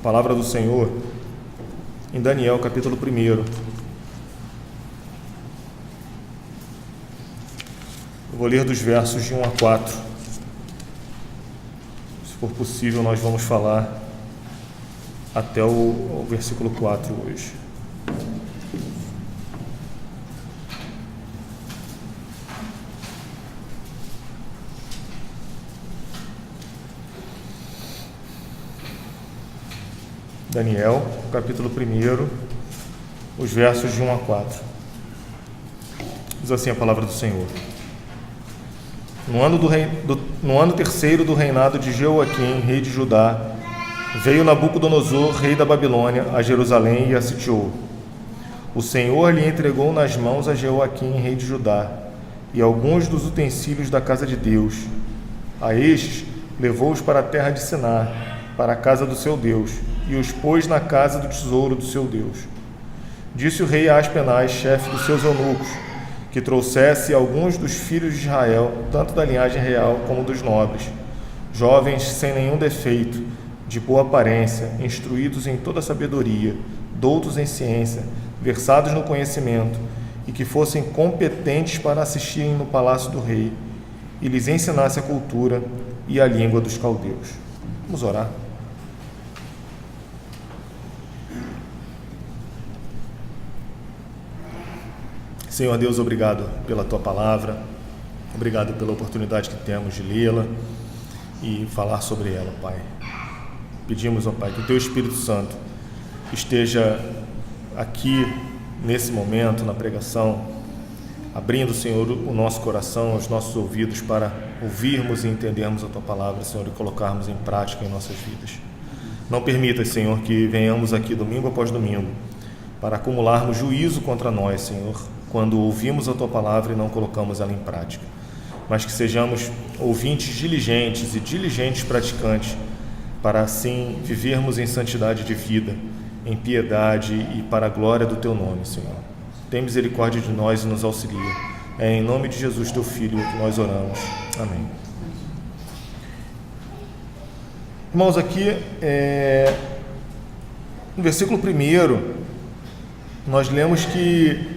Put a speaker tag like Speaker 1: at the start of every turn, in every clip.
Speaker 1: Palavra do Senhor em Daniel, capítulo 1. Eu vou ler dos versos de 1 a 4. Se for possível, nós vamos falar até o versículo 4 hoje. Daniel, capítulo 1, os versos de 1 a 4. Diz assim a palavra do Senhor. No ano terceiro do reinado de Jeoaquim, rei de Judá, veio Nabucodonosor, rei da Babilônia, a Jerusalém e a sitiou. O Senhor lhe entregou nas mãos a Jeoaquim, rei de Judá, e alguns dos utensílios da casa de Deus. A estes levou-os para a terra de Sinar, para a casa do seu Deus, e os pôs na casa do tesouro do seu Deus. Disse o rei a Aspenaz, chefe dos seus eunucos, que trouxesse alguns dos filhos de Israel, tanto da linhagem real como dos nobres, jovens sem nenhum defeito, de boa aparência, instruídos em toda sabedoria, doutos em ciência, versados no conhecimento, e que fossem competentes para assistirem no palácio do rei, e lhes ensinasse a cultura e a língua dos caldeus. Vamos orar. Senhor Deus, obrigado pela Tua palavra, obrigado pela oportunidade que temos de lê-la e falar sobre ela, Pai. Pedimos, ó Pai, que o Teu Espírito Santo esteja aqui nesse momento, na pregação, abrindo, Senhor, o nosso coração, os nossos ouvidos para ouvirmos e entendermos a Tua palavra, Senhor, e colocarmos em prática em nossas vidas. Não permita, Senhor, que venhamos aqui domingo após domingo para acumularmos juízo contra nós, Senhor, quando ouvimos a Tua palavra e não colocamos ela em prática, mas que sejamos ouvintes diligentes e diligentes praticantes, para assim vivermos em santidade de vida, em piedade e para a glória do Teu nome, Senhor. Tem misericórdia de nós e nos auxilia. É em nome de Jesus, Teu Filho, que nós oramos. Amém. Irmãos, aqui no versículo 1, nós lemos que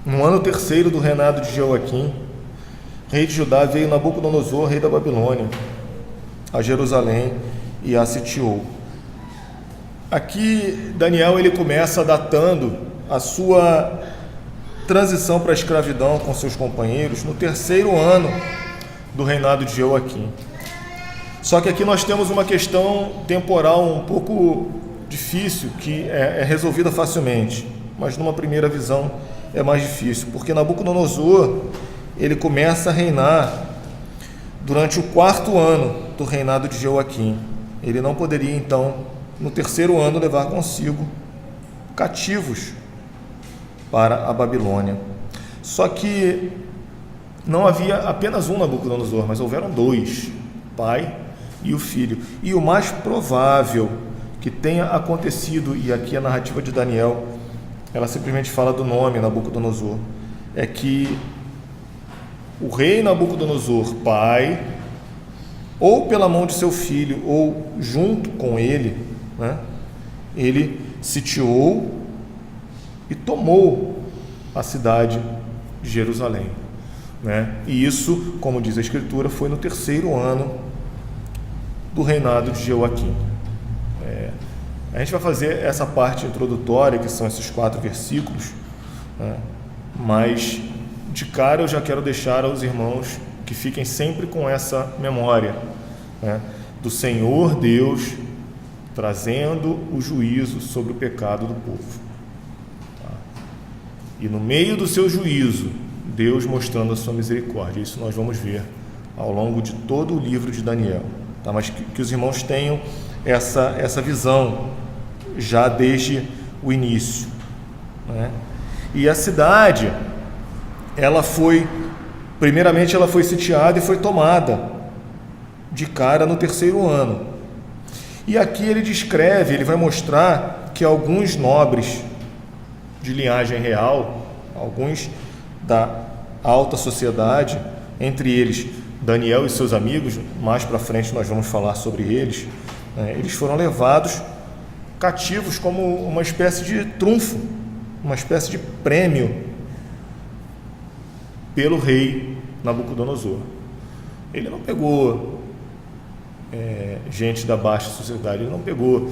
Speaker 1: no ano terceiro do reinado de Jeoaquim, rei de Judá, veio Nabucodonosor, rei da Babilônia, a Jerusalém e a sitiou. Aqui Daniel ele começa datando a sua transição para a escravidão com seus companheiros no terceiro ano do reinado de Jeoaquim. Só que aqui nós temos uma questão temporal um pouco difícil, que é resolvida facilmente, mas numa primeira visão é mais difícil, porque Nabucodonosor ele começa a reinar durante o 4º ano do reinado de Jeoaquim. Ele não poderia, então, no terceiro ano, levar consigo cativos para a Babilônia. Só que não havia apenas um Nabucodonosor, mas houveram dois, o pai e o filho. E o mais provável que tenha acontecido, e aqui a narrativa de Daniel, ela simplesmente fala do nome Nabucodonosor, é que o rei Nabucodonosor, pai, ou pela mão de seu filho, ou junto com ele, ele sitiou e tomou a cidade de Jerusalém. E isso, como diz a Escritura, foi no terceiro ano do reinado de Jeoaquim. A gente vai fazer essa parte introdutória, que são esses 4 versículos, mas de cara eu já quero deixar aos irmãos que fiquem sempre com essa memória, do Senhor Deus trazendo o juízo sobre o pecado do povo. E no meio do seu juízo, Deus mostrando a sua misericórdia. Isso nós vamos ver ao longo de todo o livro de Daniel. Mas que os irmãos tenham essa visão já desde o início. E a cidade, primeiramente ela foi sitiada e foi tomada de cara no terceiro ano. E aqui ele vai mostrar que alguns nobres de linhagem real, alguns da alta sociedade, entre eles Daniel e seus amigos, mais para frente nós vamos falar sobre eles, eles foram levados cativos como uma espécie de trunfo, uma espécie de prêmio pelo rei Nabucodonosor. Ele não pegou gente da baixa sociedade, ele não pegou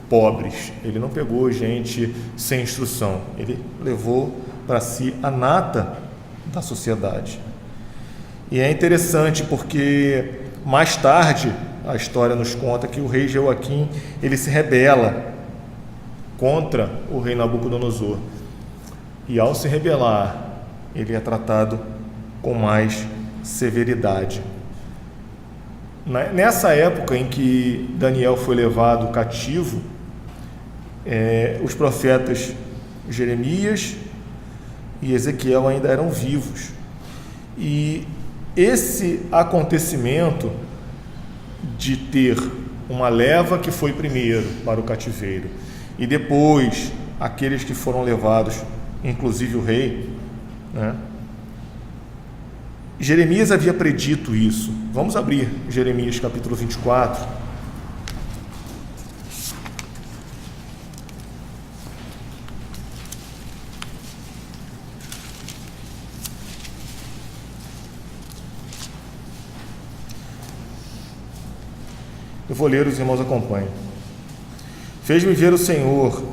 Speaker 1: pobres, ele não pegou gente sem instrução, ele levou para si a nata da sociedade. E é interessante porque mais tarde a história nos conta que o rei Jeoaquim, ele se rebela contra o rei Nabucodonosor, e ao se rebelar ele é tratado com mais severidade. Nessa época em que Daniel foi levado cativo, os profetas Jeremias e Ezequiel ainda eram vivos, e esse acontecimento de ter uma leva que foi primeiro para o cativeiro e depois aqueles que foram levados, inclusive o rei, né? Jeremias havia predito isso. Vamos abrir Jeremias capítulo 24. Eu vou ler, os irmãos acompanhem. Fez-me ver o Senhor,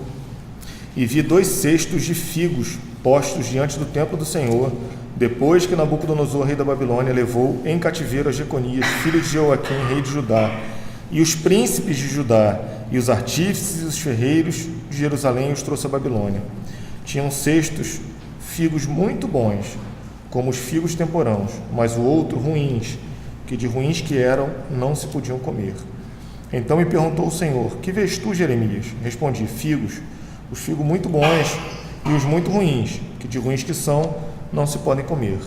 Speaker 1: e vi 2 cestos de figos postos diante do templo do Senhor, depois que Nabucodonosor, rei da Babilônia, levou em cativeiro a Jeconias, filho de Jeoaquim, rei de Judá, e os príncipes de Judá, e os artífices e os ferreiros de Jerusalém os trouxe à Babilônia. Tinham cestos figos muito bons, como os figos temporãos, mas o outro ruins, que de ruins que eram, não se podiam comer. Então me perguntou o Senhor: que vês tu, Jeremias? Respondi: figos, os figos muito bons e os muito ruins, que de ruins que são, não se podem comer.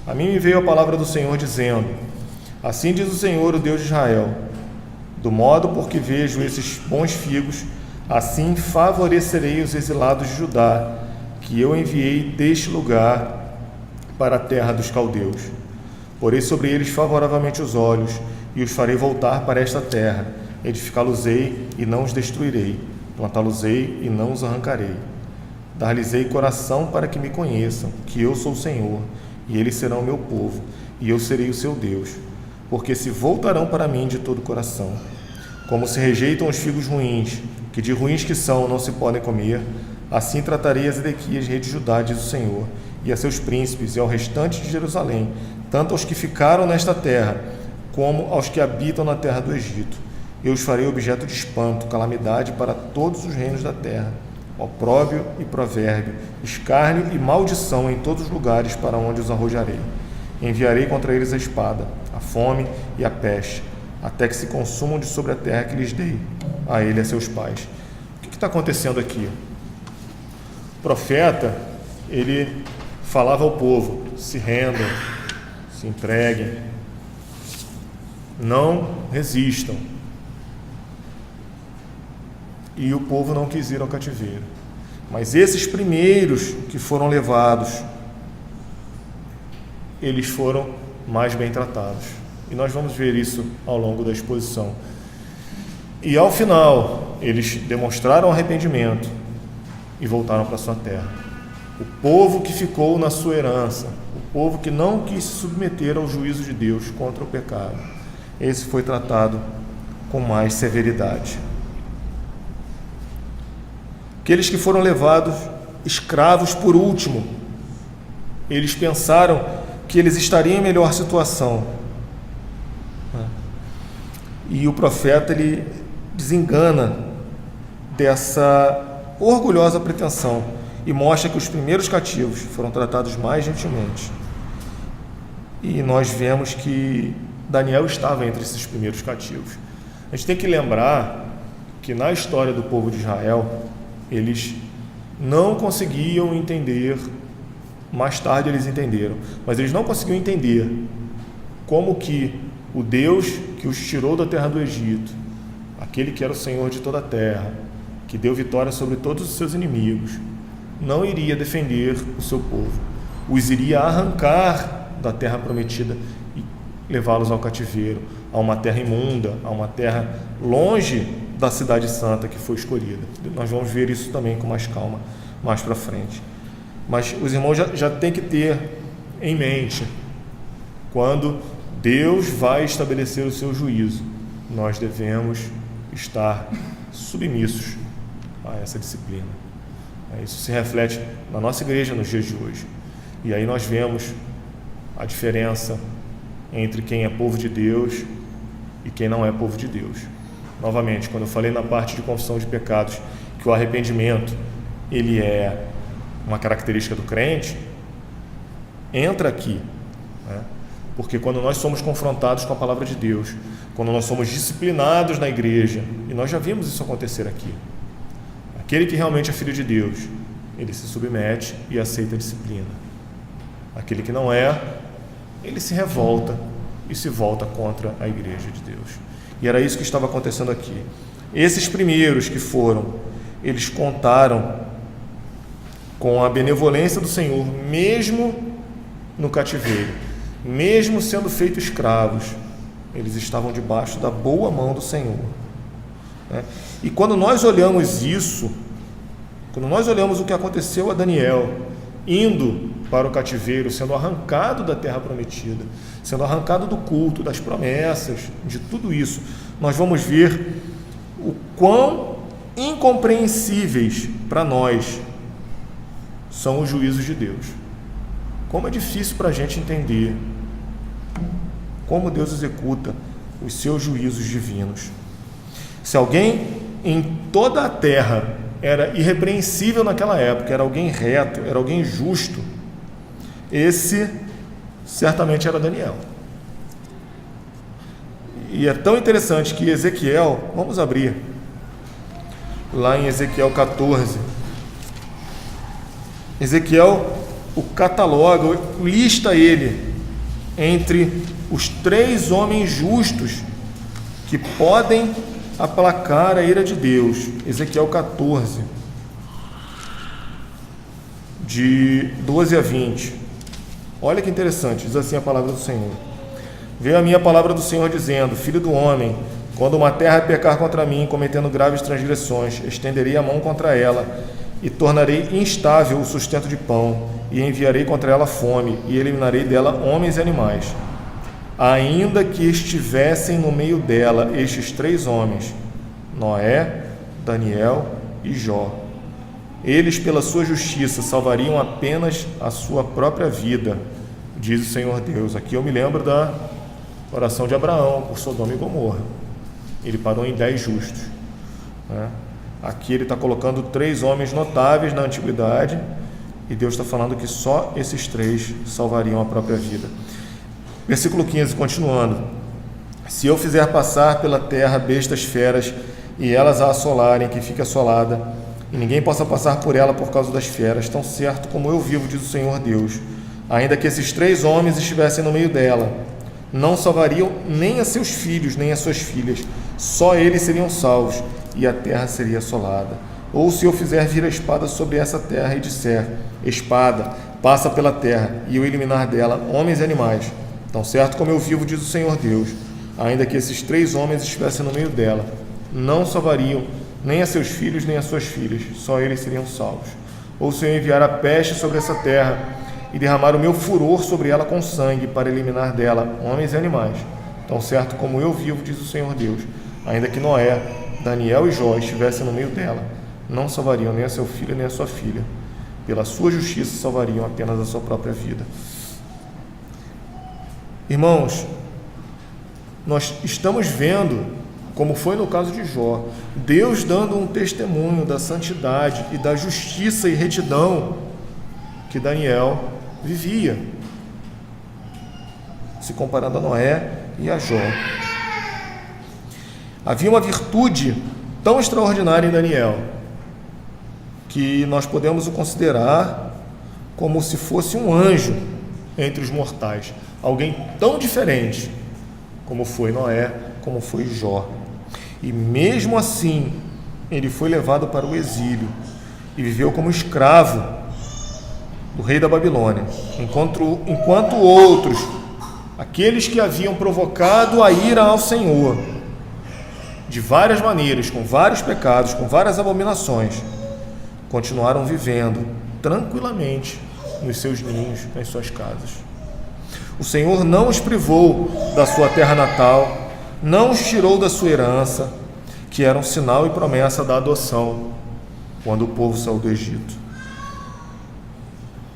Speaker 1: A mim me veio a palavra do Senhor dizendo: assim diz o Senhor, o Deus de Israel, do modo por que vejo esses bons figos, assim favorecerei os exilados de Judá, que eu enviei deste lugar para a terra dos caldeus. Porei sobre eles favoravelmente os olhos, e os farei voltar para esta terra. Edificá-los-ei e não os destruirei, plantá-los-ei e não os arrancarei. Dar-lhes-ei coração para que me conheçam, que eu sou o Senhor, e eles serão o meu povo, e eu serei o seu Deus, porque se voltarão para mim de todo o coração. Como se rejeitam os figos ruins, que de ruins que são não se podem comer, assim tratarei a Zedequias, rei de Judá, diz o Senhor, e a seus príncipes e ao restante de Jerusalém, tanto aos que ficaram nesta terra, como aos que habitam na terra do Egito. Eu os farei objeto de espanto, calamidade para todos os reinos da terra, opróbrio e provérbio, escárnio e maldição em todos os lugares para onde os arrojarei. Enviarei contra eles a espada, a fome e a peste, até que se consumam de sobre a terra que lhes dei, a ele e a seus pais. O que está acontecendo aqui? O profeta, ele falava ao povo: se rendam, se entreguem, não resistam. E o povo não quis ir ao cativeiro. Mas esses primeiros que foram levados, eles foram mais bem tratados. E nós vamos ver isso ao longo da exposição. E ao final, eles demonstraram arrependimento e voltaram para a sua terra. O povo que ficou na sua herança, o povo que não quis se submeter ao juízo de Deus contra o pecado, esse foi tratado com mais severidade. Aqueles que foram levados escravos por último, eles pensaram que eles estariam em melhor situação. E o profeta, ele desengana dessa orgulhosa pretensão e mostra que os primeiros cativos foram tratados mais gentilmente. E nós vemos que Daniel estava entre esses primeiros cativos. A gente tem que lembrar que na história do povo de Israel, eles não conseguiam entender, mais tarde eles entenderam, mas eles não conseguiam entender como que o Deus que os tirou da terra do Egito, aquele que era o Senhor de toda a terra, que deu vitória sobre todos os seus inimigos, não iria defender o seu povo, os iria arrancar da terra prometida e levá-los ao cativeiro, a uma terra imunda, a uma terra longe da cidade santa que foi escolhida. Nós vamos ver isso também com mais calma mais para frente. Mas os irmãos já têm que ter em mente, quando Deus vai estabelecer o seu juízo, nós devemos estar submissos a essa disciplina. Isso se reflete na nossa igreja nos dias de hoje. E aí nós vemos a diferença entre quem é povo de Deus e quem não é povo de Deus. Novamente, quando eu falei na parte de confissão de pecados que o arrependimento ele é uma característica do crente, entra aqui, né? Porque quando nós somos confrontados com a palavra de Deus, quando nós somos disciplinados na igreja, e nós já vimos isso acontecer aqui, aquele que realmente é filho de Deus, ele se submete e aceita a disciplina. Aquele que não é, ele se revolta e se volta contra a igreja de Deus. E era isso que estava acontecendo aqui. Esses primeiros que foram, eles contaram com a benevolência do Senhor, mesmo no cativeiro, mesmo sendo feitos escravos, eles estavam debaixo da boa mão do Senhor, né? E quando nós olhamos isso, quando nós olhamos o que aconteceu a Daniel, indo para o cativeiro, sendo arrancado da terra prometida, sendo arrancado do culto, das promessas, de tudo isso, nós vamos ver o quão incompreensíveis para nós são os juízos de Deus. Como é difícil para a gente entender como Deus executa os seus juízos divinos. Se alguém em toda a terra era irrepreensível naquela época, era alguém reto, era alguém justo, esse certamente era Daniel. E é tão interessante que Ezequiel, vamos abrir lá em Ezequiel 14, Ezequiel o cataloga, lista ele entre os 3 homens justos que podem aplacar a ira de Deus. Ezequiel 14, de 12 a 20. Olha que interessante, diz assim a palavra do Senhor. Veio a minha palavra do Senhor dizendo: Filho do homem, quando uma terra pecar contra mim, cometendo graves transgressões, estenderei a mão contra ela e tornarei instável o sustento de pão, e enviarei contra ela fome, e eliminarei dela homens e animais. Ainda que estivessem no meio dela estes 3 homens, Noé, Daniel e Jó, eles pela sua justiça salvariam apenas a sua própria vida, diz o Senhor Deus. Aqui eu me lembro da oração de Abraão por Sodoma e Gomorra. Ele parou em 10 justos, né? Aqui ele está colocando 3 homens notáveis na antiguidade, e Deus está falando que só esses 3 salvariam a própria vida. Versículo 15, continuando: Se eu fizer passar pela terra bestas feras, e elas a assolarem, que fique assolada, e ninguém possa passar por ela por causa das feras, tão certo como eu vivo, diz o Senhor Deus, ainda que esses 3 homens estivessem no meio dela, não salvariam nem a seus filhos, nem a suas filhas, só eles seriam salvos, e a terra seria assolada. Ou se eu fizer vir a espada sobre essa terra e disser: Espada, passa pela terra, e eu eliminar dela homens e animais, tão certo como eu vivo, diz o Senhor Deus, ainda que esses 3 homens estivessem no meio dela, não salvariam nem a seus filhos, nem a suas filhas, só eles seriam salvos. Ou se eu enviar a peste sobre essa terra e derramar o meu furor sobre ela com sangue, para eliminar dela homens e animais, tão certo como eu vivo, diz o Senhor Deus, ainda que Noé, Daniel e Jó estivessem no meio dela, não salvariam nem a seu filho nem a sua filha, pela sua justiça salvariam apenas a sua própria vida. Irmãos, nós estamos vendo, como foi no caso de Jó, Deus dando um testemunho da santidade e da justiça e retidão que Daniel vivia, se comparando a Noé e a Jó. Havia uma virtude tão extraordinária em Daniel que nós podemos o considerar como se fosse um anjo entre os mortais, alguém tão diferente como foi Noé, como foi Jó. E mesmo assim, ele foi levado para o exílio e viveu como escravo do rei da Babilônia, enquanto outros, aqueles que haviam provocado a ira ao Senhor, de várias maneiras, com vários pecados, com várias abominações, continuaram vivendo tranquilamente nos seus ninhos, nas suas casas. O Senhor não os privou da sua terra natal, não os tirou da sua herança, que era um sinal e promessa da adoção, quando o povo saiu do Egito.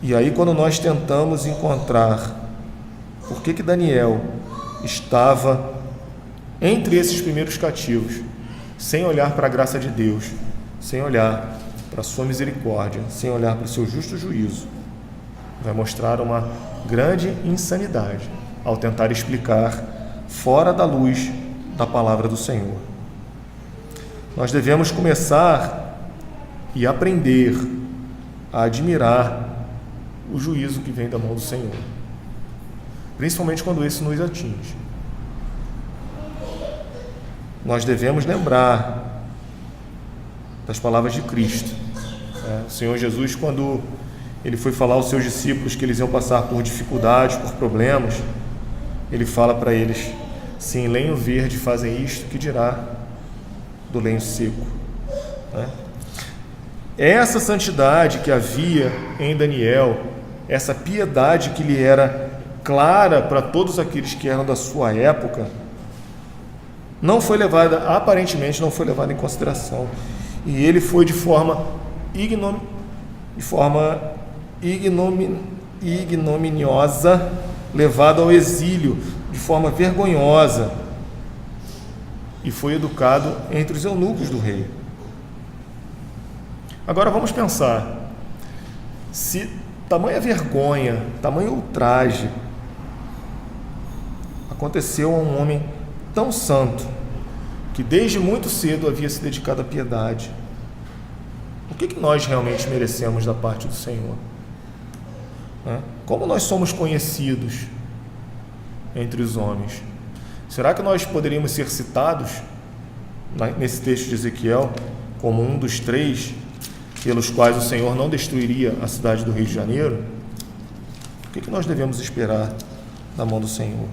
Speaker 1: E aí, quando nós tentamos encontrar por que Daniel estava entre esses primeiros cativos, sem olhar para a graça de Deus, sem olhar para a sua misericórdia, sem olhar para o seu justo juízo, vai mostrar uma grande insanidade ao tentar explicar fora da luz da palavra do Senhor. Nós devemos começar e aprender a admirar o juízo que vem da mão do Senhor, principalmente quando esse nos atinge. Nós devemos lembrar das palavras de Cristo. O Senhor Jesus, quando ele foi falar aos seus discípulos que eles iam passar por dificuldades, por problemas, ele fala para eles: se em lenho verde fazem isto, que dirá do lenho seco? Essa santidade que havia em Daniel, essa piedade que lhe era clara para todos aqueles que eram da sua época, não foi levada, aparentemente não foi levada em consideração. E ele foi de forma ignominiosa levado ao exílio, de forma vergonhosa, e foi educado entre os eunucos do rei. Agora vamos pensar, se tamanha vergonha, tamanho ultraje aconteceu a um homem tão santo, que desde muito cedo havia se dedicado à piedade, o que nós realmente merecemos da parte do Senhor? Como nós somos conhecidos entre os homens? Será que nós poderíamos ser citados nesse texto de Ezequiel como um dos 3 pelos quais o Senhor não destruiria a cidade do Rio de Janeiro? O que nós devemos esperar da mão do Senhor?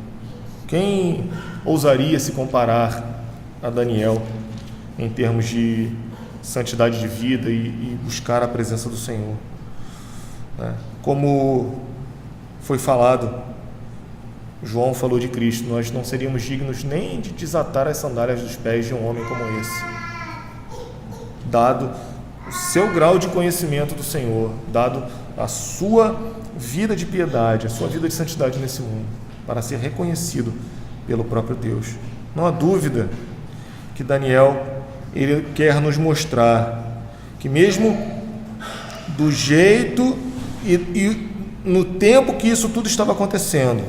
Speaker 1: Quem ousaria se comparar a Daniel em termos de santidade de vida e buscar a presença do Senhor? Como foi falado, João falou de Cristo, nós não seríamos dignos nem de desatar as sandálias dos pés de um homem como esse, dado o seu grau de conhecimento do Senhor, dado a sua vida de piedade, a sua vida de santidade nesse mundo, para ser reconhecido pelo próprio Deus. Não há dúvida que Daniel, ele quer nos mostrar que mesmo do jeito e no tempo que isso tudo estava acontecendo,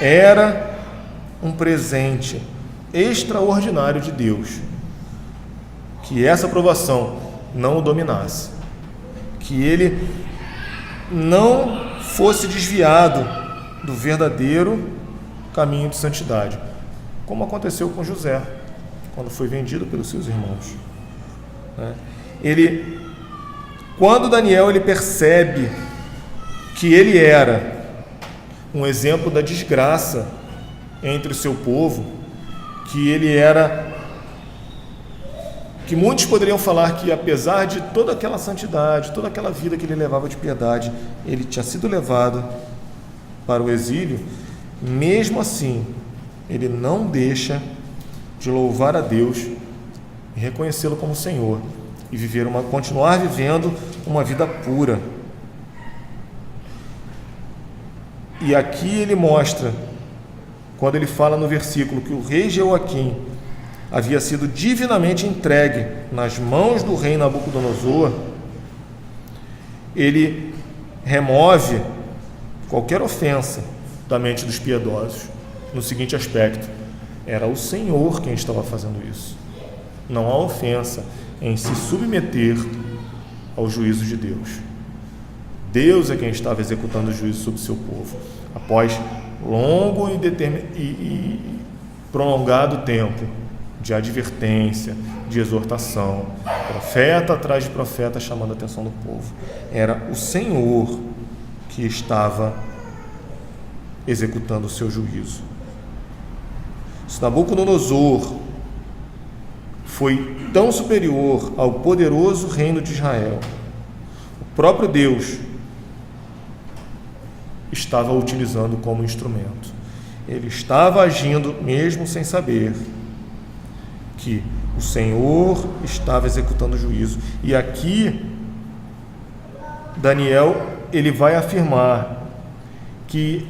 Speaker 1: era um presente extraordinário de Deus, que essa provação não o dominasse, que ele não fosse desviado do verdadeiro caminho de santidade, como aconteceu com José, quando foi vendido pelos seus irmãos. Quando Daniel ele percebe que ele era um exemplo da desgraça entre o seu povo, que muitos poderiam falar que, apesar de toda aquela santidade, toda aquela vida que ele levava de piedade, ele tinha sido levado para o exílio, mesmo assim, ele não deixa de louvar a Deus e reconhecê-lo como Senhor e continuar vivendo uma vida pura. E aqui ele mostra, quando ele fala no versículo que o rei Jeoaquim havia sido divinamente entregue nas mãos do rei Nabucodonosor, ele remove qualquer ofensa da mente dos piedosos, no seguinte aspecto: era o Senhor quem estava fazendo isso. Não há ofensa em se submeter ao juízo de Deus. Deus é quem estava executando o juízo sobre o seu povo, após longo e prolongado tempo de advertência, de exortação, profeta atrás de profeta chamando a atenção do povo. Era o Senhor que estava executando o seu juízo. Se Nabucodonosor foi tão superior ao poderoso reino de Israel. O próprio Deus estava utilizando como instrumento. Ele estava agindo mesmo sem saber que o Senhor estava executando o juízo. E aqui Daniel, ele vai afirmar que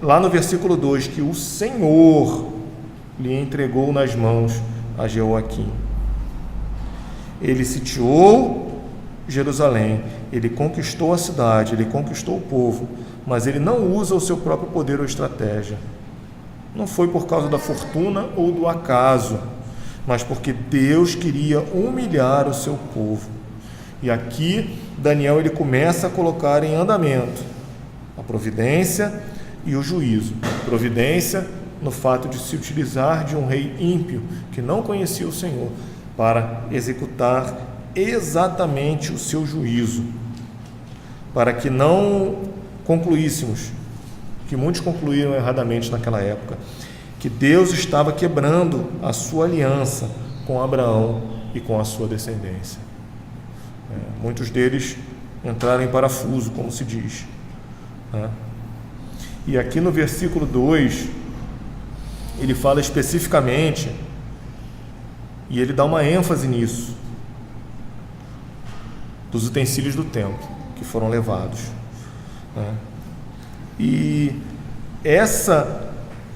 Speaker 1: lá no versículo 2, que o Senhor lhe entregou nas mãos a Jeoaquim. Ele sitiou Jerusalém, ele conquistou a cidade, ele conquistou o povo, mas ele não usa o seu próprio poder ou estratégia. Não foi por causa da fortuna ou do acaso, mas porque Deus queria humilhar o seu povo. E aqui Daniel ele começa a colocar em andamento a providência e o juízo. Providência no fato de se utilizar de um rei ímpio que não conhecia o Senhor para executar exatamente o seu juízo, para que não concluíssemos, que muitos concluíram erradamente naquela época, que Deus estava quebrando a sua aliança com Abraão e com a sua descendência. Muitos deles entraram em parafuso, como se diz. E aqui no versículo 2, ele fala especificamente, e ele dá uma ênfase nisso, dos utensílios do templo que foram levados. E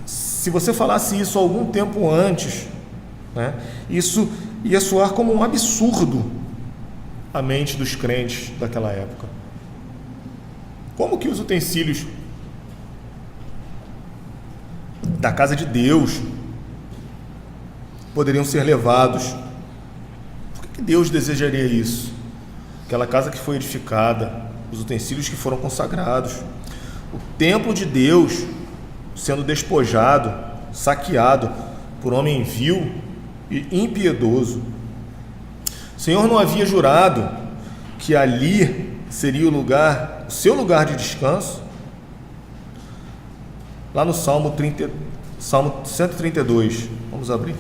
Speaker 1: se você falasse isso algum tempo antes, isso ia soar como um absurdo à mente dos crentes daquela época. Como que os utensílios da casa de Deus poderiam ser levados? Por que Deus desejaria isso? Aquela casa que foi edificada, os utensílios que foram consagrados, o templo de Deus sendo despojado, saqueado por homem vil e impiedoso. O Senhor não havia jurado que ali seria o seu lugar de descanso? Lá no Salmo 132, vamos abrir.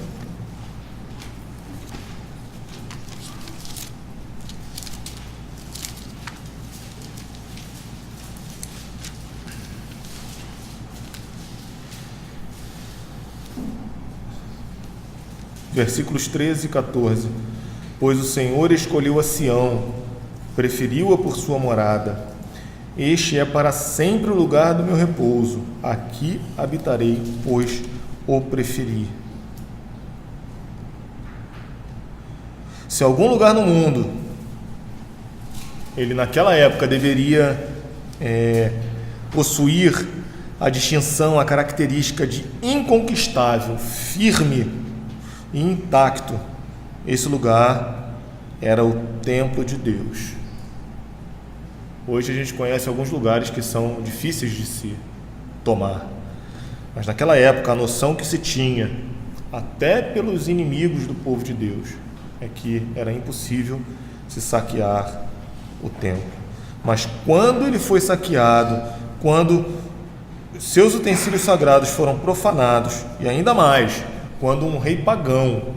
Speaker 1: Versículos 13 e 14. Pois o Senhor escolheu a Sião, preferiu-a por sua morada. Este é para sempre o lugar do meu repouso. Aqui habitarei, pois o preferi. Se algum lugar no mundo, ele naquela época deveria possuir a distinção, a característica de inconquistável, firme e intacto, esse lugar era o templo de Deus. Hoje a gente conhece alguns lugares que são difíceis de se tomar, mas naquela época a noção que se tinha, até pelos inimigos do povo de Deus, é que era impossível se saquear o templo. Mas quando ele foi saqueado, quando seus utensílios sagrados foram profanados, e ainda mais, quando um rei pagão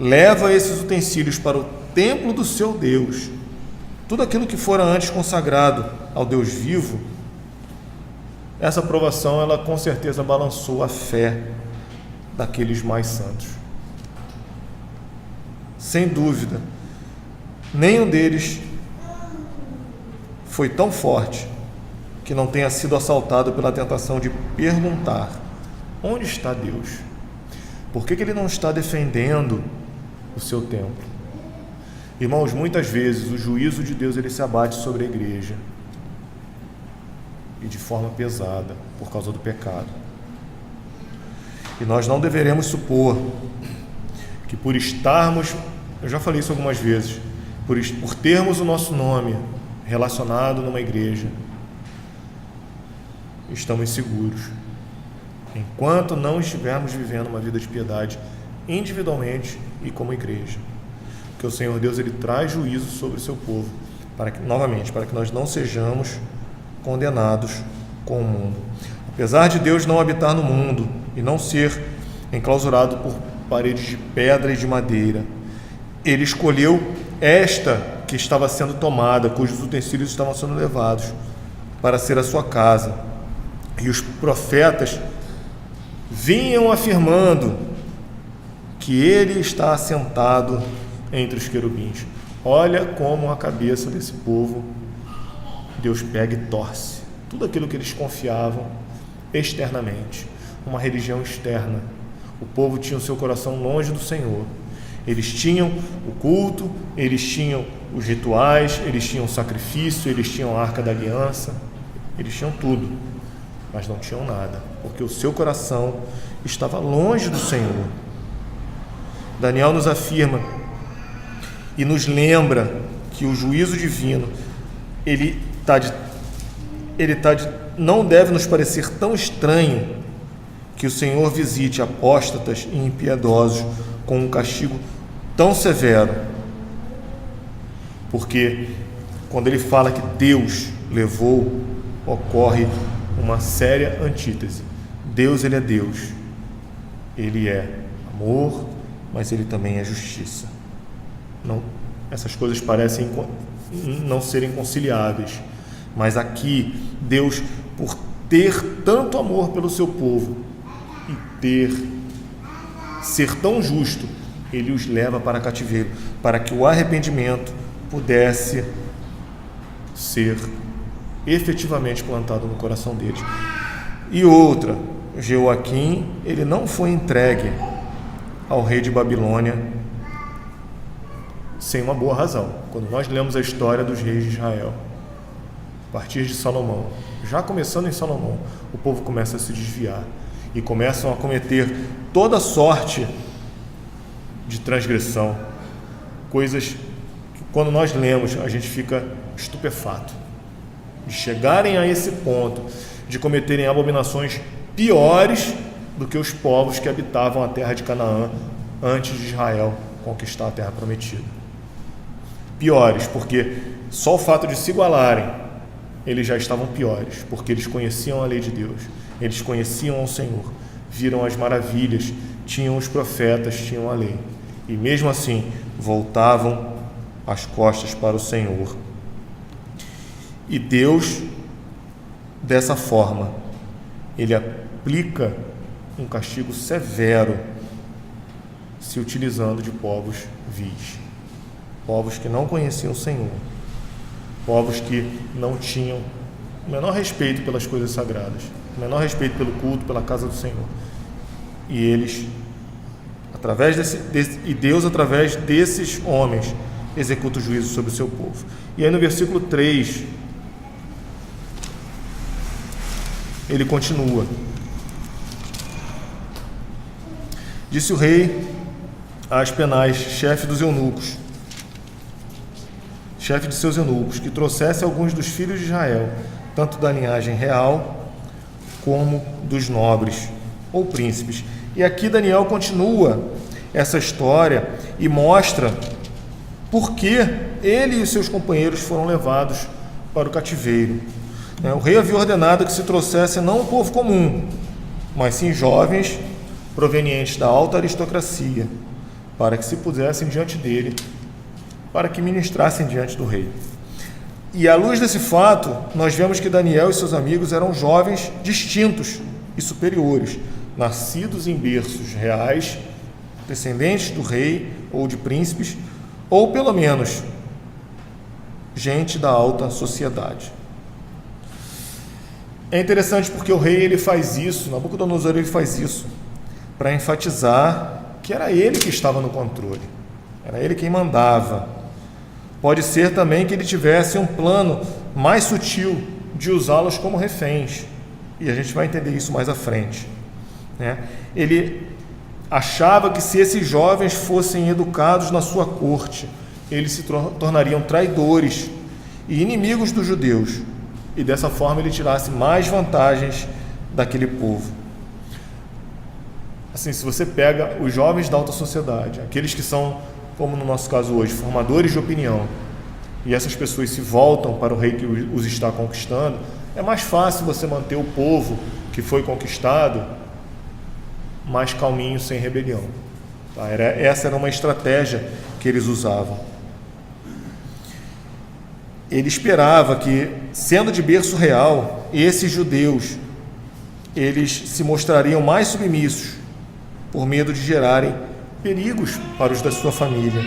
Speaker 1: leva esses utensílios para o templo do seu Deus, tudo aquilo que fora antes consagrado ao Deus vivo, essa provação, ela com certeza balançou a fé daqueles mais santos. Sem dúvida, nenhum deles foi tão forte que não tenha sido assaltado pela tentação de perguntar: onde está Deus? Por que ele não está defendendo o seu templo? Irmãos, muitas vezes o juízo de Deus ele se abate sobre a igreja, e de forma pesada, por causa do pecado. E nós não deveremos supor que por estarmos, eu já falei isso algumas vezes, por termos o nosso nome relacionado numa igreja, estamos seguros, enquanto não estivermos vivendo uma vida de piedade individualmente e como igreja. Porque o Senhor Deus, ele traz juízo sobre o seu povo, para que nós não sejamos condenados com o mundo. Apesar de Deus não habitar no mundo e não ser enclausurado paredes de pedra e de madeira. Ele escolheu esta que estava sendo tomada, cujos utensílios estavam sendo levados, para ser a sua casa. E os profetas vinham afirmando que ele está assentado entre os querubins. Olha como a cabeça desse povo Deus pega e torce. Tudo aquilo que eles confiavam externamente, uma religião externa. O povo tinha o seu coração longe do Senhor. Eles tinham o culto, eles tinham os rituais, eles tinham o sacrifício, eles tinham a Arca da Aliança, eles tinham tudo, mas não tinham nada, porque o seu coração estava longe do Senhor. Daniel nos afirma e nos lembra que o juízo divino, não deve nos parecer tão estranho que o Senhor visite apóstatas e impiedosos com um castigo tão severo, porque quando ele fala que Deus levou, ocorre uma séria antítese. Deus, ele é Deus, ele é amor, mas ele também é justiça. Não, essas coisas parecem não serem conciliáveis, mas aqui Deus, por ter tanto amor pelo seu povo e ser tão justo, ele os leva para cativeiro, para que o arrependimento pudesse ser efetivamente plantado no coração deles. E outra, Jeoaquim, ele não foi entregue ao rei de Babilônia sem uma boa razão. Quando nós lemos a história dos reis de Israel, a partir de Salomão, já começando em Salomão, o povo começa a se desviar e começam a cometer toda sorte de transgressão, coisas que quando nós lemos a gente fica estupefato, de chegarem a esse ponto de cometerem abominações piores do que os povos que habitavam a terra de Canaã antes de Israel conquistar a terra prometida. Piores, porque só o fato de se igualarem, eles já estavam piores, porque eles conheciam a lei de Deus, eles conheciam ao Senhor, viram as maravilhas, tinham os profetas, tinham a lei, e mesmo assim voltavam as costas para o Senhor. E Deus, dessa forma, ele aplica um castigo severo, se utilizando de povos vis, povos que não conheciam o Senhor, povos que não tinham o menor respeito pelas coisas sagradas, o menor respeito pelo culto, pela casa do Senhor. E eles, Deus, através desses homens, executa o juízo sobre o seu povo. E aí no versículo 3, ele continua. Disse o rei a Aspenaz, chefe dos eunucos, chefe de seus eunucos, que trouxesse alguns dos filhos de Israel, tanto da linhagem real como dos nobres ou príncipes. E aqui Daniel continua essa história e mostra por que ele e os seus companheiros foram levados para o cativeiro. O rei havia ordenado que se trouxesse não um povo comum, mas sim jovens provenientes da alta aristocracia, para que se pusessem diante dele, para que ministrassem diante do rei. E à luz desse fato, nós vemos que Daniel e seus amigos eram jovens distintos e superiores, nascidos em berços reais, descendentes do rei ou de príncipes, ou pelo menos gente da alta sociedade. É interessante porque o rei ele faz isso, Nabucodonosor ele faz isso para enfatizar que era ele que estava no controle, era ele quem mandava. Pode ser também que ele tivesse um plano mais sutil de usá-los como reféns, e a gente vai entender isso mais à frente, Ele achava que se esses jovens fossem educados na sua corte, eles se tornariam traidores e inimigos dos judeus, e dessa forma ele tirasse mais vantagens daquele povo. Assim, se você pega os jovens da alta sociedade, aqueles que são, como no nosso caso hoje, formadores de opinião, e essas pessoas se voltam para o rei que os está conquistando, é mais fácil você manter o povo que foi conquistado mais calminho, sem rebelião. Tá? Essa era uma estratégia que eles usavam. Ele esperava que, sendo de berço real, esses judeus eles se mostrariam mais submissos por medo de gerarem perigos para os da sua família,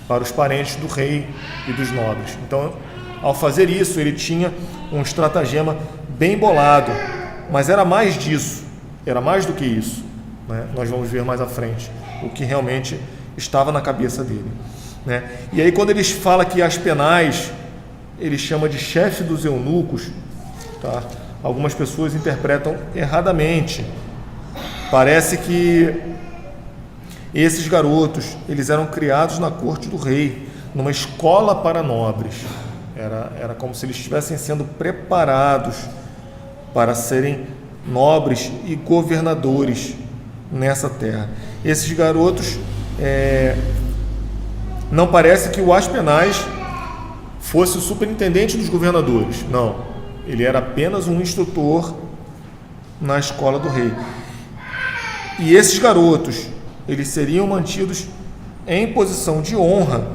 Speaker 1: para os parentes do rei e dos nobres. Então, ao fazer isso, ele tinha um estratagema bem bolado, mas era mais disso, era mais do que isso, né? Nós vamos ver mais à frente o que realmente estava na cabeça dele, né? E aí, quando eles falam que Aspenaz, ele chama de chefe dos eunucos, tá? Algumas pessoas interpretam erradamente. Parece que esses garotos, eles eram criados na corte do rei, numa escola para nobres. Era como se eles estivessem sendo preparados para serem nobres e governadores nessa terra. Esses garotos, não parece que o Aspenaz fosse o superintendente dos governadores. Não, ele era apenas um instrutor na escola do rei. E esses garotos, eles seriam mantidos em posição de honra,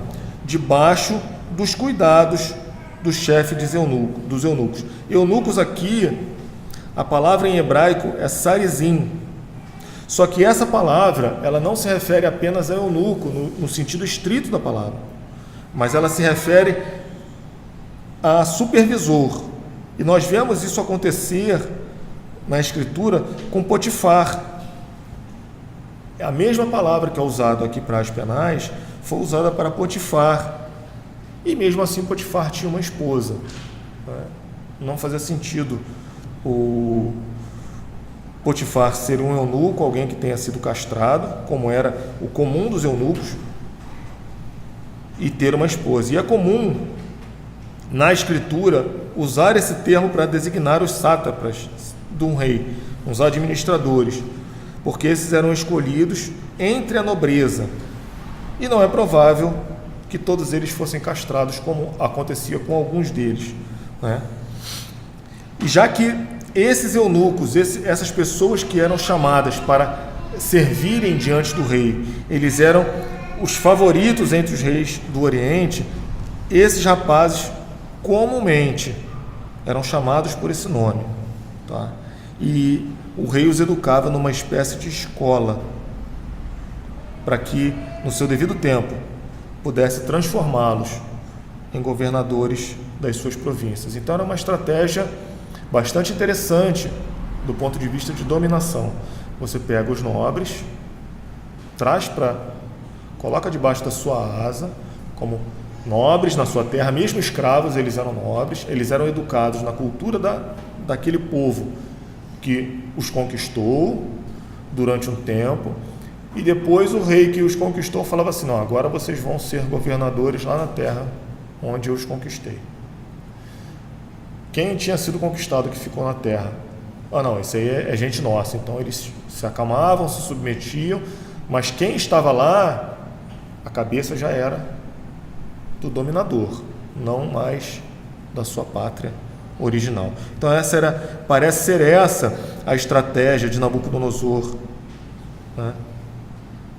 Speaker 1: debaixo dos cuidados do chefe dos eunucos. Eunucos aqui, a palavra em hebraico é sarizim. Só que essa palavra, ela não se refere apenas a eunuco, no sentido estrito da palavra, mas ela se refere a supervisor. E nós vemos isso acontecer na Escritura com Potifar. A mesma palavra que é usada aqui para Aspenaz foi usada para Potifar. E mesmo assim Potifar tinha uma esposa. Não fazia sentido o Potifar ser um eunuco, alguém que tenha sido castrado, como era o comum dos eunucos, e ter uma esposa. E é comum na Escritura usar esse termo para designar os sátrapas de um rei, os administradores, porque esses eram escolhidos entre a nobreza, e não é provável que todos eles fossem castrados, como acontecia com alguns deles, né? E já que esses eunucos, essas pessoas que eram chamadas para servirem diante do rei, eles eram os favoritos entre os reis do Oriente, esses rapazes comumente eram chamados por esse nome, tá? E o rei os educava numa espécie de escola, para que, no seu devido tempo, pudesse transformá-los em governadores das suas províncias. Então era uma estratégia bastante interessante do ponto de vista de dominação. Você pega os nobres, coloca debaixo da sua asa, como nobres na sua terra, mesmo escravos, eles eram nobres, eles eram educados na cultura daquele povo que os conquistou durante um tempo, e depois o rei que os conquistou falava assim: não, agora vocês vão ser governadores lá na terra onde eu os conquistei. Quem tinha sido conquistado que ficou na terra? Não, isso aí é gente nossa. Então eles se acalmavam, se submetiam, mas quem estava lá, a cabeça já era do dominador, não mais da sua pátria original. Então parece ser essa a estratégia de Nabucodonosor, né,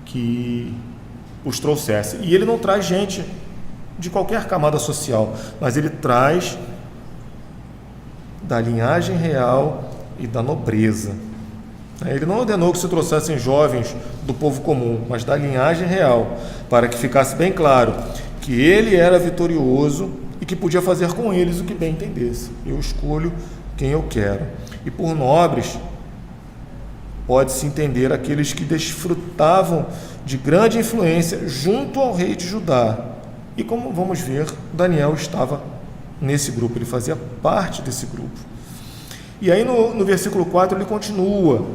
Speaker 1: que os trouxesse. E ele não traz gente de qualquer camada social, mas ele traz da linhagem real e da nobreza. Ele não ordenou que se trouxessem jovens do povo comum, mas da linhagem real, para que ficasse bem claro que ele era vitorioso e que podia fazer com eles o que bem entendesse. Eu escolho quem eu quero. E por nobres, pode-se entender aqueles que desfrutavam de grande influência junto ao rei de Judá. E como vamos ver, Daniel estava nesse grupo, ele fazia parte desse grupo. E aí no versículo 4 ele continua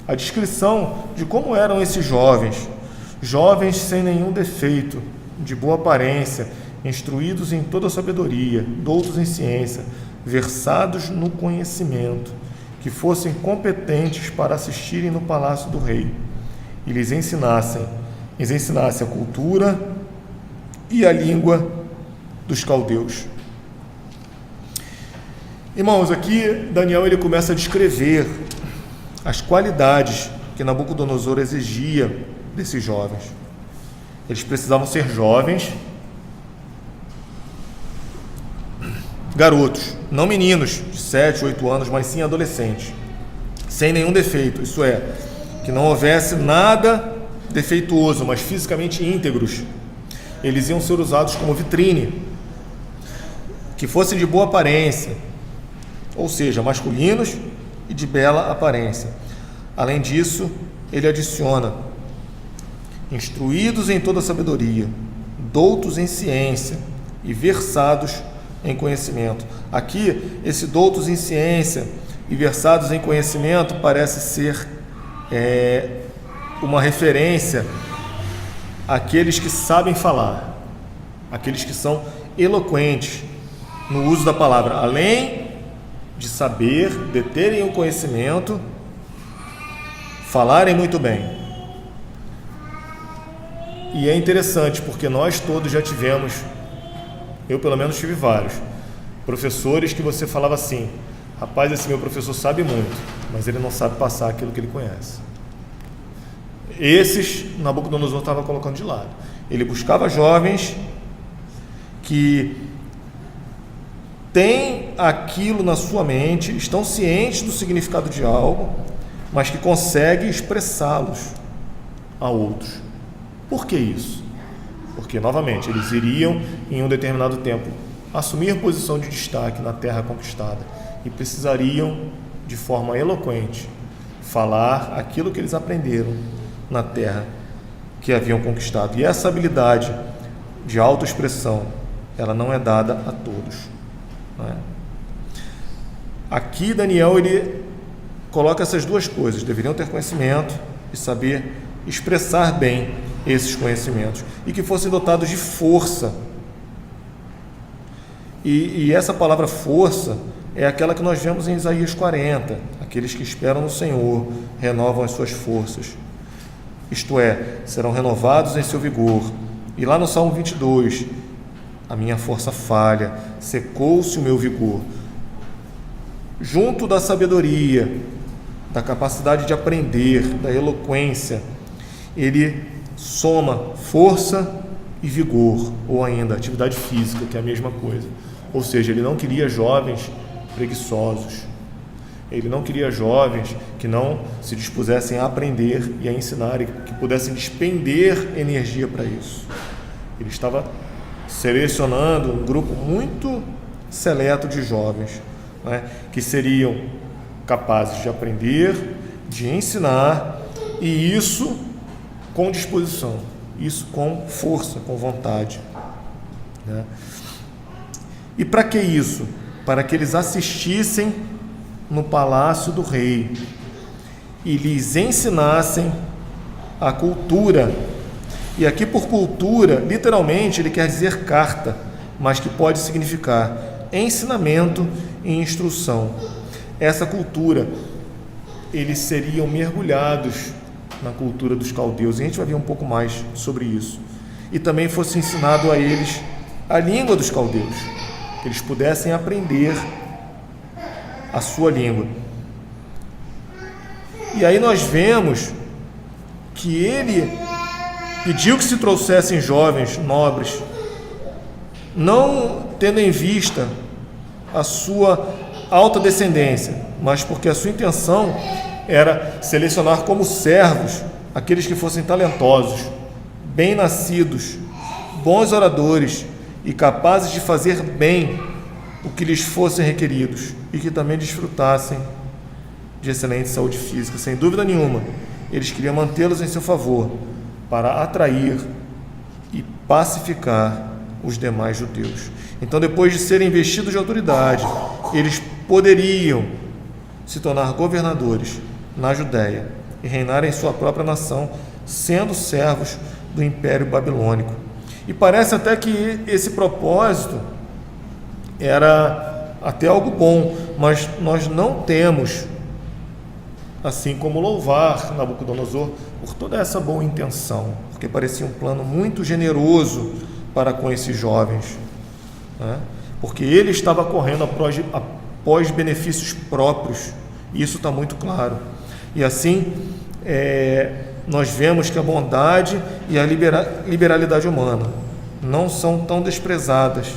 Speaker 1: a descrição de como eram esses jovens sem nenhum defeito, de boa aparência, instruídos em toda a sabedoria, doutos em ciência, versados no conhecimento, que fossem competentes para assistirem no palácio do rei e lhes ensinasse a cultura e a língua dos caldeus. Irmãos, aqui Daniel ele começa a descrever as qualidades que Nabucodonosor exigia desses jovens. Eles precisavam ser jovens, garotos, não meninos de 7, 8 anos, mas sim adolescentes, sem nenhum defeito, isso é, que não houvesse nada defeituoso, mas fisicamente íntegros. Eles iam ser usados como vitrine, que fossem de boa aparência, ou seja, masculinos e de bela aparência. Além disso, ele adiciona: instruídos em toda sabedoria, doutos em ciência e versados em conhecimento. Aqui, esse doutos em ciência e versados em conhecimento parece ser uma referência àqueles que sabem falar, aqueles que são eloquentes no uso da palavra, além de saber, de terem o conhecimento, falarem muito bem. E é interessante porque nós todos já tivemos, eu pelo menos tive vários, professores que você falava assim: rapaz, esse meu professor sabe muito, mas ele não sabe passar aquilo que ele conhece. Esses, Nabucodonosor estava colocando de lado. Ele buscava jovens que têm aquilo na sua mente, estão cientes do significado de algo, mas que conseguem expressá-los a outros. Por que isso? Porque, novamente, eles iriam, em um determinado tempo, assumir posição de destaque na terra conquistada e precisariam, de forma eloquente, falar aquilo que eles aprenderam na terra que haviam conquistado. E essa habilidade de autoexpressão, ela não é dada a todos, não é? Aqui Daniel, ele coloca essas duas coisas: deveriam ter conhecimento e saber expressar bem esses conhecimentos, e que fossem dotados de força. E essa palavra força é aquela que nós vemos em Isaías 40, aqueles que esperam no Senhor renovam as suas forças, isto é, serão renovados em seu vigor. E lá no Salmo 22, a minha força falha, secou-se o meu vigor. Junto da sabedoria, da capacidade de aprender, da eloquência, ele soma força e vigor, ou ainda atividade física, que é a mesma coisa. Ou seja, ele não queria jovens preguiçosos, ele não queria jovens que não se dispusessem a aprender e a ensinar, e que pudessem despender energia para isso. Ele estava selecionando um grupo muito seleto de jovens, né, que seriam capazes de aprender, de ensinar, e isso com disposição, isso com força, com vontade, né? E para que isso? Para que eles assistissem no palácio do rei e lhes ensinassem a cultura. E aqui, por cultura, literalmente ele quer dizer carta, mas que pode significar ensinamento e instrução. Essa cultura, eles seriam mergulhados na cultura dos caldeus, e a gente vai ver um pouco mais sobre isso. E também fosse ensinado a eles a língua dos caldeus, que eles pudessem aprender a sua língua. E aí nós vemos que ele pediu que se trouxessem jovens nobres, não tendo em vista a sua alta descendência, mas porque a sua intenção era selecionar como servos aqueles que fossem talentosos, bem-nascidos, bons oradores e capazes de fazer bem o que lhes fossem requeridos, e que também desfrutassem de excelente saúde física. Sem dúvida nenhuma, eles queriam mantê-los em seu favor para atrair e pacificar os demais judeus. Então, depois de serem investidos de autoridade, eles poderiam se tornar governadores na Judéia e reinar em sua própria nação, sendo servos do Império Babilônico. E parece até que esse propósito era até algo bom, mas nós não temos, assim como louvar Nabucodonosor por toda essa boa intenção, porque parecia um plano muito generoso para com esses jovens, né? Porque ele estava correndo após benefícios próprios, e isso está muito claro. E assim, nós vemos que a bondade e a liberalidade humana não são tão desprezadas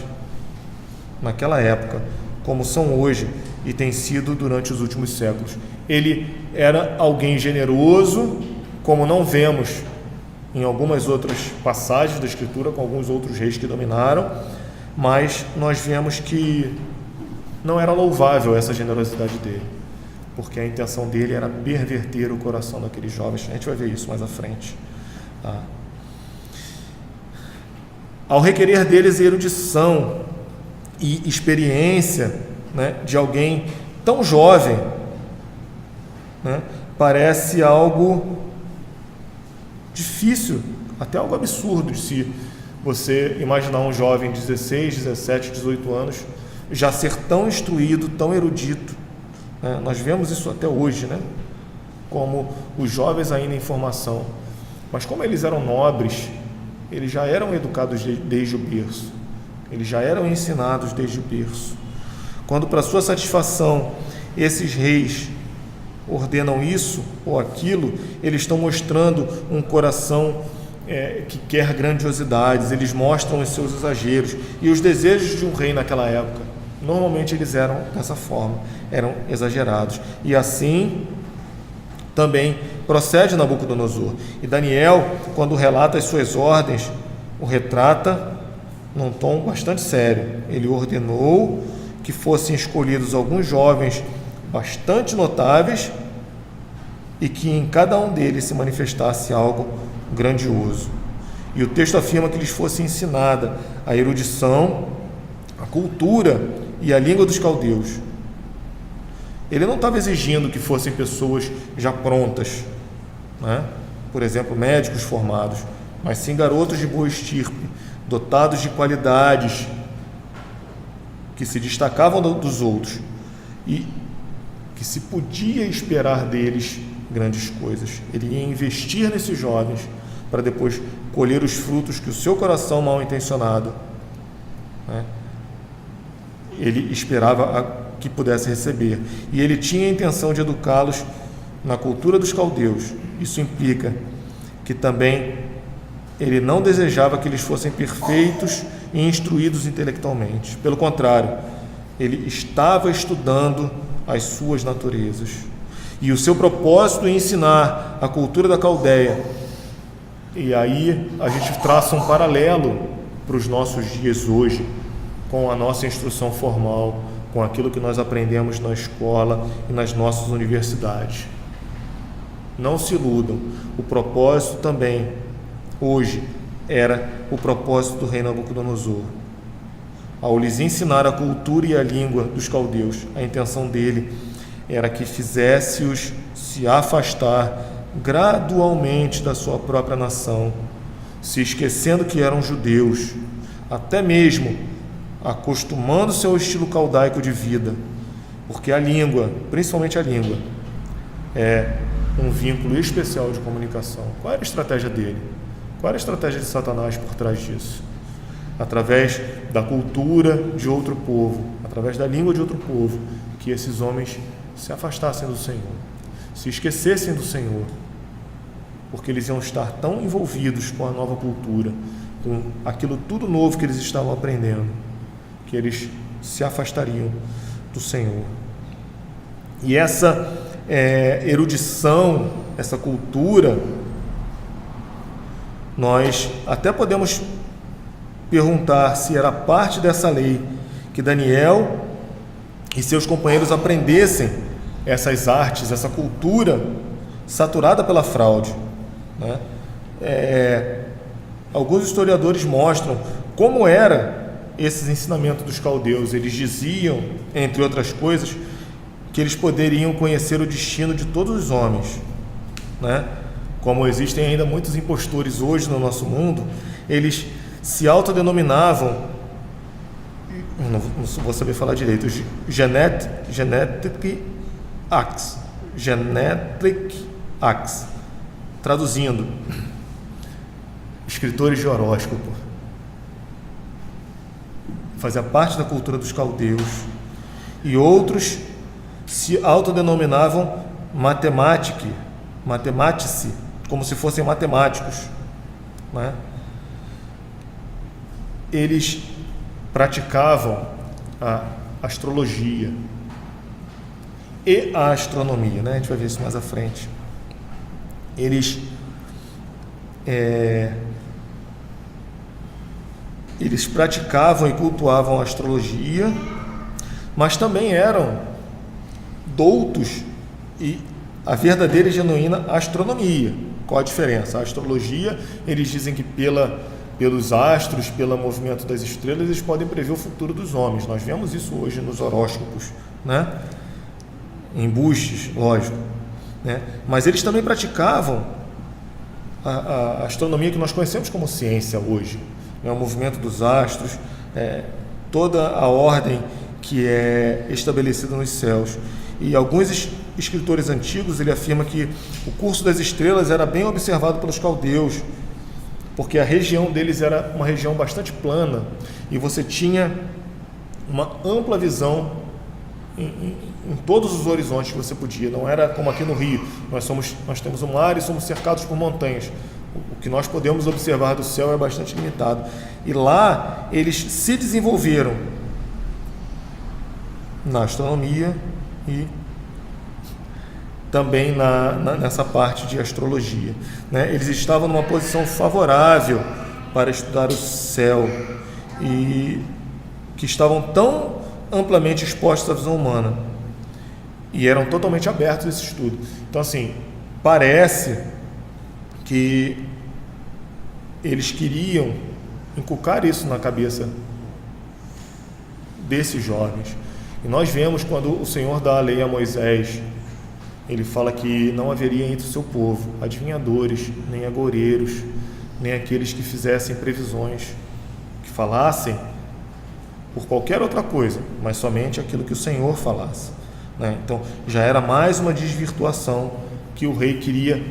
Speaker 1: naquela época como são hoje e tem sido durante os últimos séculos. Ele era alguém generoso, como não vemos em algumas outras passagens da Escritura com alguns outros reis que dominaram, mas nós vemos que não era louvável essa generosidade dele, porque a intenção dele era perverter o coração daqueles jovens. A gente vai ver isso mais à frente. Tá? Ao requerer deles erudição e experiência, né, de alguém tão jovem, né, parece algo difícil, até algo absurdo de se você imaginar um jovem de 16, 17, 18 anos já ser tão instruído, tão erudito. Né? Nós vemos isso até hoje, né? Como os jovens ainda em formação. Mas como eles eram nobres, eles já eram educados desde o berço. Eles já eram ensinados desde o berço. Quando, para sua satisfação, esses reis ordenam isso ou aquilo, eles estão mostrando um coração que quer grandiosidades, eles mostram os seus exageros. E os desejos de um rei naquela época, normalmente eles eram dessa forma, eram exagerados. E assim também procede Nabucodonosor. E Daniel, quando relata as suas ordens, o retrata num tom bastante sério. Ele ordenou que fossem escolhidos alguns jovens bastante notáveis e que em cada um deles se manifestasse algo grandioso. E o texto afirma que lhes fosse ensinada a erudição, a cultura e a língua dos caldeus. Ele não estava exigindo que fossem pessoas já prontas, né? Por exemplo, médicos formados, mas sim garotos de boa estirpe, dotados de qualidades que se destacavam dos outros e que se podia esperar deles grandes coisas. Ele ia investir nesses jovens para depois colher os frutos que o seu coração mal intencionado, né, ele esperava que pudesse receber. E ele tinha a intenção de educá-los na cultura dos caldeus. Isso implica que também ele não desejava que eles fossem perfeitos e instruídos intelectualmente. Pelo contrário, ele estava estudando as suas naturezas. E o seu propósito em ensinar a cultura da Caldeia. E aí a gente traça um paralelo para os nossos dias hoje, com a nossa instrução formal, com aquilo que nós aprendemos na escola e nas nossas universidades. Não se iludam, o propósito também, hoje, era o propósito do rei Nabucodonosor. Ao lhes ensinar a cultura e a língua dos caldeus, a intenção dele era que fizesse-os se afastar gradualmente da sua própria nação, se esquecendo que eram judeus, até mesmo acostumando-se ao estilo caldaico de vida, porque a língua, principalmente a língua, é um vínculo especial de comunicação. Qual era a estratégia dele? Qual era a estratégia de Satanás por trás disso? Através da cultura de outro povo, através da língua de outro povo, que esses homens se afastassem do Senhor, se esquecessem do Senhor, porque eles iam estar tão envolvidos com a nova cultura, com aquilo tudo novo que eles estavam aprendendo, que eles se afastariam do Senhor. E essa erudição, essa cultura, nós até podemos perguntar se era parte dessa lei que Daniel e seus companheiros aprendessem essas artes, essa cultura saturada pela fraude, né? Alguns historiadores mostram como era esses ensinamentos dos caldeus. Eles diziam, entre outras coisas, que eles poderiam conhecer o destino de todos os homens, né? Como existem ainda muitos impostores hoje no nosso mundo, eles se autodenominavam, não vou saber falar direito, Genetic Acts, traduzindo, escritores de horóscopo. Fazia parte da cultura dos caldeus. E outros se autodenominavam matematici, como se fossem matemáticos, né? Eles praticavam a astrologia e a astronomia, né? A gente vai ver isso mais à frente. Eles praticavam e cultuavam a astrologia, mas também eram doutos e a verdadeira e genuína astronomia. Qual a diferença? A astrologia, eles dizem que pelos astros, pelo movimento das estrelas, eles podem prever o futuro dos homens. Nós vemos isso hoje nos horóscopos, né? Embustes, lógico, né? Mas eles também praticavam a astronomia que nós conhecemos como ciência hoje, né? O movimento dos astros, toda a ordem que é estabelecida nos céus. E alguns escritores antigos, ele afirma que o curso das estrelas era bem observado pelos caldeus, porque a região deles era uma região bastante plana e você tinha uma ampla visão em todos os horizontes que você podia. Não era como aqui no Rio, nós temos o mar e somos cercados por montanhas. O que nós podemos observar do céu é bastante limitado. E lá eles se desenvolveram na astronomia e também nessa parte de astrologia, né? Eles estavam numa posição favorável para estudar o céu e que estavam tão amplamente expostos à visão humana e eram totalmente abertos a esse estudo. Então, assim, parece que eles queriam inculcar isso na cabeça desses jovens. E nós vemos quando o Senhor dá a lei a Moisés, ele fala que não haveria entre o seu povo adivinhadores, nem agoureiros, nem aqueles que fizessem previsões, que falassem por qualquer outra coisa, mas somente aquilo que o Senhor falasse, né? Então, já era mais uma desvirtuação que o rei queria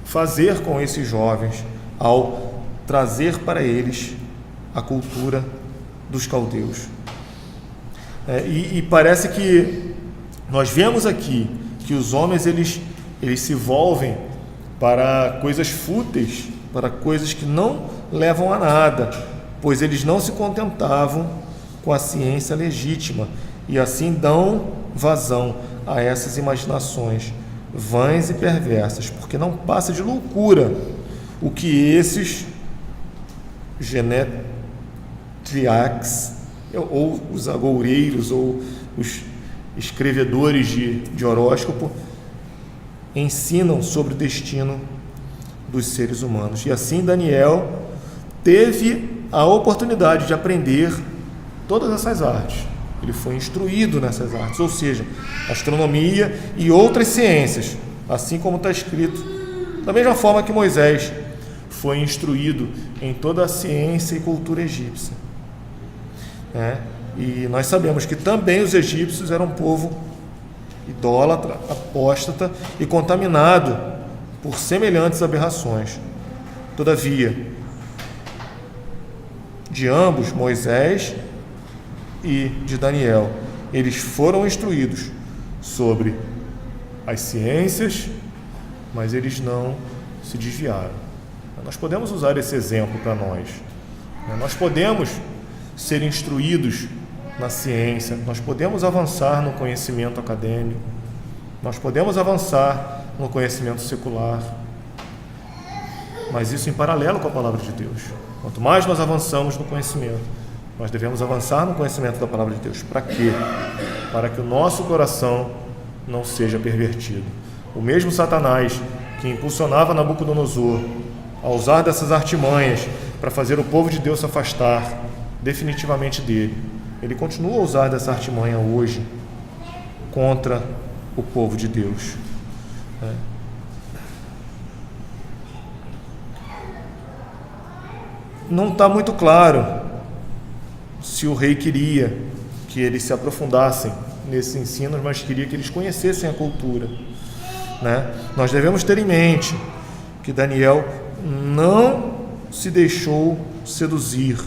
Speaker 1: fazer com esses jovens ao trazer para eles a cultura dos caldeus. E parece que nós vemos aqui que os homens eles se volvem para coisas fúteis, para coisas que não levam a nada, pois eles não se contentavam com a ciência legítima e assim dão vazão a essas imaginações vãs e perversas, porque não passa de loucura o que esses genetriacs, ou os agoureiros, ou os escrevedores de horóscopo ensinam sobre o destino dos seres humanos. E assim Daniel teve a oportunidade de aprender todas essas artes. Ele foi instruído nessas artes, ou seja, astronomia e outras ciências, assim como está escrito, da mesma forma que Moisés foi instruído em toda a ciência e cultura egípcia, né? E nós sabemos que também os egípcios eram um povo idólatra, apóstata e contaminado por semelhantes aberrações. Todavia, de ambos, Moisés e de Daniel, eles foram instruídos sobre as ciências, mas eles não se desviaram. Nós podemos usar esse exemplo para nós. Nós podemos ser instruídos na ciência, nós podemos avançar no conhecimento acadêmico, nós podemos avançar no conhecimento secular, mas isso em paralelo com a palavra de Deus. Quanto mais nós avançamos no conhecimento, nós devemos avançar no conhecimento da palavra de Deus. Para quê? Para que o nosso coração não seja pervertido. O mesmo Satanás que impulsionava Nabucodonosor a usar dessas artimanhas para fazer o povo de Deus se afastar definitivamente dele, ele continua a usar dessa artimanha hoje contra o povo de Deus. Não está muito claro se o rei queria que eles se aprofundassem nesses ensinos, mas queria que eles conhecessem a cultura, né? Nós devemos ter em mente que Daniel não se deixou seduzir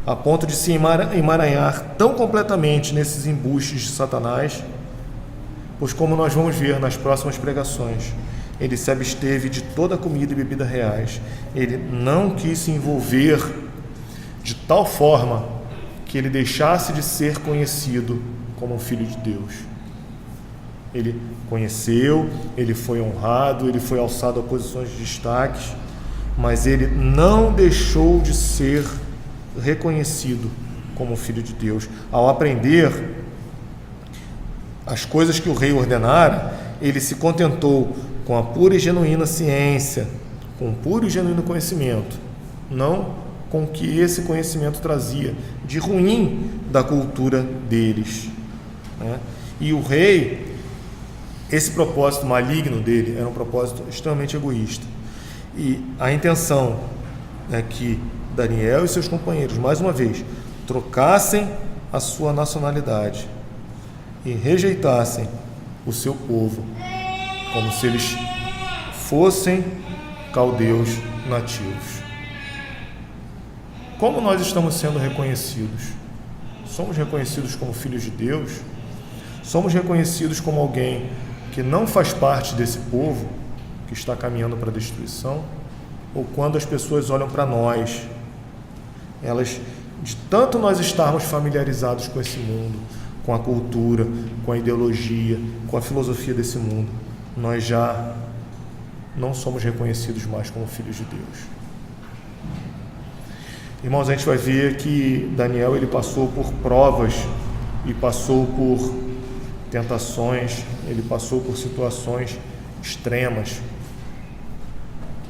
Speaker 1: a ponto de se emaranhar tão completamente nesses embustes de Satanás, pois como nós vamos ver nas próximas pregações, ele se absteve de toda comida e bebida reais. Ele não quis se envolver de tal forma que ele deixasse de ser conhecido como um filho de Deus. Ele conheceu, ele foi honrado, ele foi alçado a posições de destaque, mas ele não deixou de ser reconhecido como filho de Deus. Ao aprender as coisas que o rei ordenara, ele se contentou com a pura e genuína ciência, com o puro e genuíno conhecimento, não com o que esse conhecimento trazia de ruim da cultura deles, né? E o rei, esse propósito maligno dele era um propósito extremamente egoísta. E a intenção é que Daniel e seus companheiros, mais uma vez, trocassem a sua nacionalidade e rejeitassem o seu povo, como se eles fossem caldeus nativos. Como nós estamos sendo reconhecidos? Somos reconhecidos como filhos de Deus? Somos reconhecidos como alguém que não faz parte desse povo que está caminhando para a destruição? Ou quando as pessoas olham para nós, elas, de tanto nós estarmos familiarizados com esse mundo, com a cultura, com a ideologia, com a filosofia desse mundo, nós já não somos reconhecidos mais como filhos de Deus. Irmãos, a gente vai ver que Daniel, ele passou por provas e passou por tentações, ele passou por situações extremas.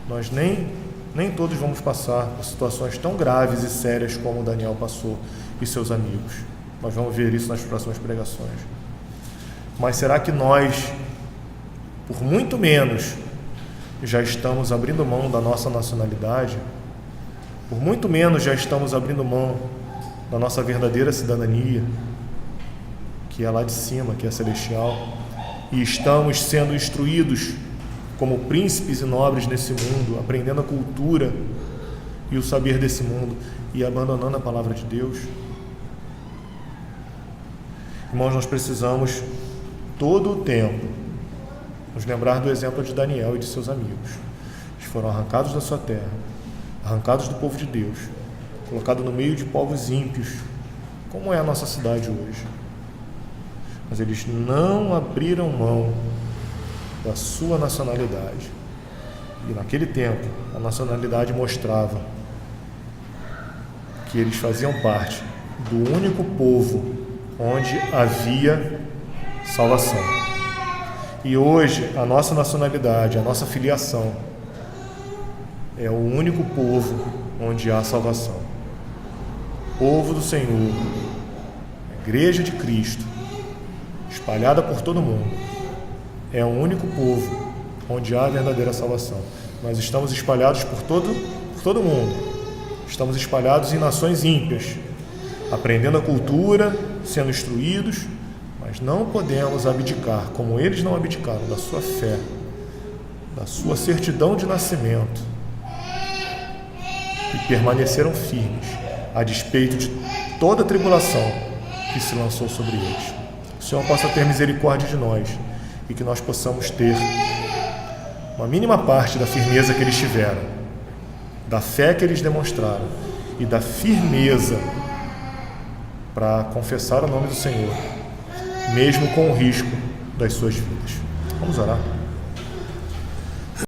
Speaker 1: Nós nem todos vamos passar por situações tão graves e sérias como Daniel passou e seus amigos. Nós vamos ver isso nas próximas pregações. Mas será que nós, por muito menos, já estamos abrindo mão da nossa nacionalidade? Por muito menos já estamos abrindo mão da nossa verdadeira cidadania, que é lá de cima, que é celestial, e estamos sendo instruídos como príncipes e nobres nesse mundo, aprendendo a cultura e o saber desse mundo e abandonando a palavra de Deus? Irmãos, nós precisamos todo o tempo nos lembrar do exemplo de Daniel e de seus amigos. Eles foram arrancados da sua terra, arrancados do povo de Deus, colocados no meio de povos ímpios, como é a nossa cidade hoje. Mas eles não abriram mão da sua nacionalidade. E naquele tempo, a nacionalidade mostrava que eles faziam parte do único povo onde havia salvação. E hoje, a nossa nacionalidade, a nossa filiação, é o único povo onde há salvação. Povo do Senhor, Igreja de Cristo, espalhada por todo mundo, é o único povo onde há a verdadeira salvação. Nós estamos espalhados por todo mundo. Estamos espalhados em nações ímpias, aprendendo a cultura, sendo instruídos, mas não podemos abdicar, como eles não abdicaram, da sua fé, da sua certidão de nascimento, e permaneceram firmes, a despeito de toda a tribulação que se lançou sobre eles. O Senhor possa ter misericórdia de nós e que nós possamos ter uma mínima parte da firmeza que eles tiveram, da fé que eles demonstraram e da firmeza para confessar o nome do Senhor, mesmo com o risco das suas vidas. Vamos orar.